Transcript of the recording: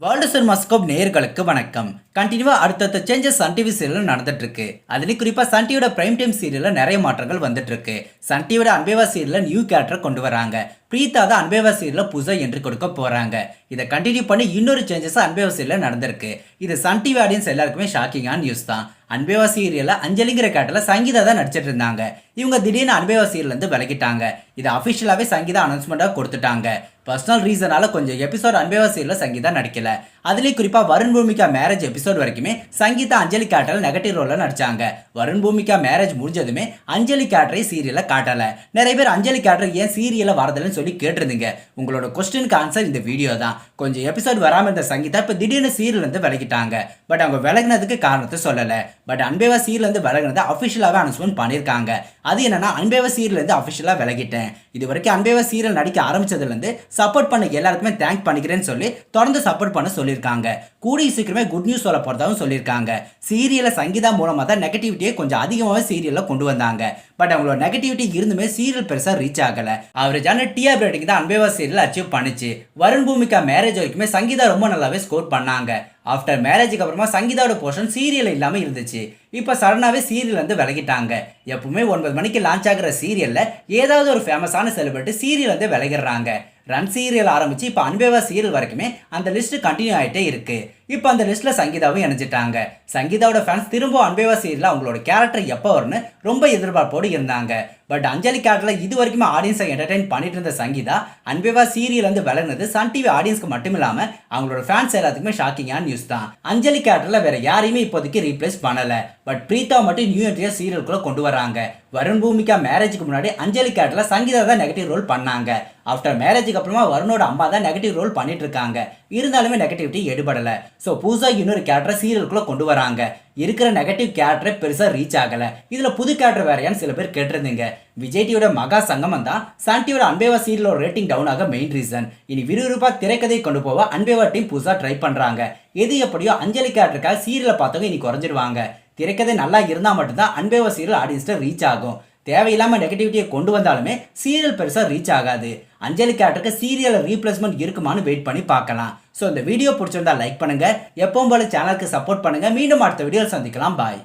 World cinemascope நேயர்களுக்கு வணக்கம். கண்டினியூவா அடுத்தடுத்த சேஞ்சஸ் சன் டிவி சீரியல் நடந்துட்டு இருக்கு. அதுலேயும் குறிப்பாக சன் டிவியோட பிரைம் டைம் சீரியலில் நிறைய மாற்றங்கள் வந்துட்டு இருக்கு. சன் டிவியோட அன்பேவா சீரியலில் நியூ கேரக்டர் கொண்டு வராங்க. பிரீதா தான் அன்பேவா சீரியலில் புதுசாக என்ட்ரி கொடுக்க போறாங்க. இதை கண்டினியூ பண்ணி இன்னொரு சேஞ்சஸ் அன்பேவா சீரியலில் நடந்திருக்கு. இது சன் டிவி ஆடியன்ஸ் எல்லாருக்குமே ஷாக்கிங்கான நியூஸ் தான். அன்பேவா சீரியலில் அஞ்சலிங்கிற கேரக்டரில் சங்கீதா தான் நடிச்சிட்டு இருந்தாங்க. இவங்க திடீர்னு அன்பேவா சீரியல்லேருந்து விலகிட்டாங்க. இது அஃபிஷியலாகவே சங்கீதா அனௌன்ஸ்மெண்ட்டாக கொடுத்துட்டாங்க. பர்சனல் ரீசனால கொஞ்சம் எபிசோட் அன்பேவா சீரியலில் சங்கீதா நடிக்கல. அதுலேயும் குறிப்பாக வருண் பூமிகா மேரேஜ் எபிசோட் வரைக்குமே சங்கீதா அஞ்சலி கேரக்டரில் நெகட்டிவ் ரோலில் நடிச்சாங்க. வருண் பூமிகா மேரேஜ் முடிஞ்சதுமே அஞ்சலி கேரக்டரை சீரியலில் காட்டலை. நிறைய பேர் அஞ்சலி கேரக்டர் ஏன் சீரியலில் வரதில்லைன்னு சொல்லி கேட்டிருந்தீங்க. உங்களோட கொஸ்டினுக்கு ஆன்சர் இந்த வீடியோ தான். கொஞ்சம் எபிசோட் வராமல் இருந்த சங்கீதா இப்போ திடீர்னு சீரியல்லேருந்து விலகிட்டாங்க. பட் அவங்க விலகினதுக்கு காரணத்தை சொல்லலை. பட் அன்பேவா சீரியல்லேருந்து விலகினதை அஃபிஷியலாகவே அனௌன்ஸ்மெண்ட் பண்ணியிருக்காங்க. அது என்னன்னா, அன்பேவா சீரியல்லேருந்து அஃபிஷியலாக விலகிட்டேன். இது வரைக்கும் அன்பேவா சீரியல் நடிக்க ஆரம்பிச்சதுலேருந்து சப்போர்ட் பண்ண எல்லாருக்குமே தேங்க் பண்ணிக்கிறேன்னு சொல்லி தொடர்ந்து சப்போர்ட் பண்ண சொல்லியிருக்காங்க. கூடிய சீக்கிரமே குட் நியூஸ் சொல்ல போறதாகவும் சொல்லியிருக்காங்க. சீரியல சங்கீதா மூலமாக தான் நெகட்டிவிட்டியை கொஞ்சம் அதிகமாகவே சீரியலில் கொண்டு வந்தாங்க. பட் அவங்களோட நெகட்டிவிட்டி இருந்துமே சீரியல் பெருசாக ரீச் ஆகலை. அவரேஜான டிஆர் ரேட்டிங் தான் அன்பேவா சீரியல் அச்சீவ் பண்ணிச்சு. வருண் பூமிகா மேரேஜ் வரைக்குமே சங்கீதா ரொம்ப நல்லாவே ஸ்கோர் பண்ணாங்க. ஆஃப்டர் மேரேஜுக்கு அப்புறமா சங்கீதாவோட போர்ஷன் சீரியல் இல்லாமல் இருந்துச்சு. இப்போ சடனாகவே சீரியல் வந்து விலகிட்டாங்க. எப்பவுமே 9 மணிக்கு லான்ச் ஆகிற சீரியலில் ஏதாவது ஒரு ஃபேமஸான செலிபிரிட்டி சீரியல் வந்து விலகிடுறாங்க. ரன் சீரியல் ஆரம்பிச்சு இப்போ அன்பேவா சீரியல் வரைக்குமே அந்த லிஸ்ட் கண்டினியூ ஆகிட்டே இருக்கு. இப்போ அந்த லிஸ்ட்ல சங்கீதாவும் இணைஞ்சிட்டாங்க. சங்கீதாவோட ஃபேன்ஸ் திரும்ப அன்பேவா சீரியல் அவங்களோட கேரக்டர் எப்போ வரும்னு ரொம்ப எதிர்பார்ப்போடு இருந்தாங்க. பட் அஞ்சலி கேரக்டரில் இது வரைக்கும் ஆடியன்ஸை என்டர்டைன் பண்ணிட்டு இருந்த சங்கீதா அன்பேவா சீரியல் வந்து விலகினது சன் டிவி ஆடியன்ஸ்க்கு மட்டும் இல்லாமல் அவங்களோட ஃபேன்ஸ் எல்லாத்துக்குமே ஷாக்கிங்கான நியூஸ் தான். அஞ்சலி கேரக்டரில் வேற யாரையுமே இப்போதைக்கு ரீப்ளேஸ் பண்ணலை. பட் பிரீதா மட்டும் நியூ என்ட்ரியா சீரியலுக்குள்ள கொண்டு வராங்க. வருண் பூமிகா மேரேஜுக்கு முன்னாடி அஞ்சலி கேரக்டரில் சங்கீதா தான் நெகட்டிவ் ரோல் பண்ணாங்க. ஆஃப்டர் மேரேஜுக்கு அப்புறமா வருணோட அம்மா தான் நெகட்டிவ் ரோல் பண்ணிட்டு இருக்காங்க. இருந்தாலுமே நெகட்டிவிட்டி எடுபடலை. ஸோ புதுசாக இன்னொரு கேரக்டரை சீரியலுக்குள்ள கொண்டு வராங்க. இருக்கிற நெகட்டிவ் கேரக்டரை பெருசாக ரீச் ஆகலை. இதில் புது கேரக்டர் வேறையான்னு சில பேர் கேட்டிருந்தீங்க. விஜய் டிவியோட மகா சங்கமம் தான் சன் டிவியோட அன்பேவா சீரியலோட ரேட்டிங் டவுன் ஆக மெயின் ரீசன். இனி விறுவிறுப்பாக திரைக்கதை கொண்டு போக அன்பேவா டீம் புதுசாக ட்ரை பண்ணுறாங்க. எது எப்படியோ அஞ்சலி கேரக்டருக்காக சீரியலை பார்த்தவங்க இனி குறைஞ்சிருவாங்க. திரைக்கதை நல்லா இருந்தால் மட்டும்தான் அன்பேவா சீரியல் ஆடியன்ஸ்ட ரீச் ஆகும். தேவையில்லாமல் நெகட்டிவிட்டியை கொண்டு வந்தாலுமே சீரியல் பெருசாக ரீச் ஆகாது. அஞ்சலி கேரக்டருக்கு சீரியல் ரீப்ளேஸ்மெண்ட் இருக்குமான்னு வெயிட் பண்ணி பார்க்கலாம். ஸோ இந்த வீடியோ பிடிச்சிருந்தா லைக் பண்ணுங்க. எப்பவும் போல சேனலுக்கு சப்போர்ட் பண்ணுங்க. மீண்டும் அடுத்த வீடியோவில் சந்திக்கலாம். பாய்.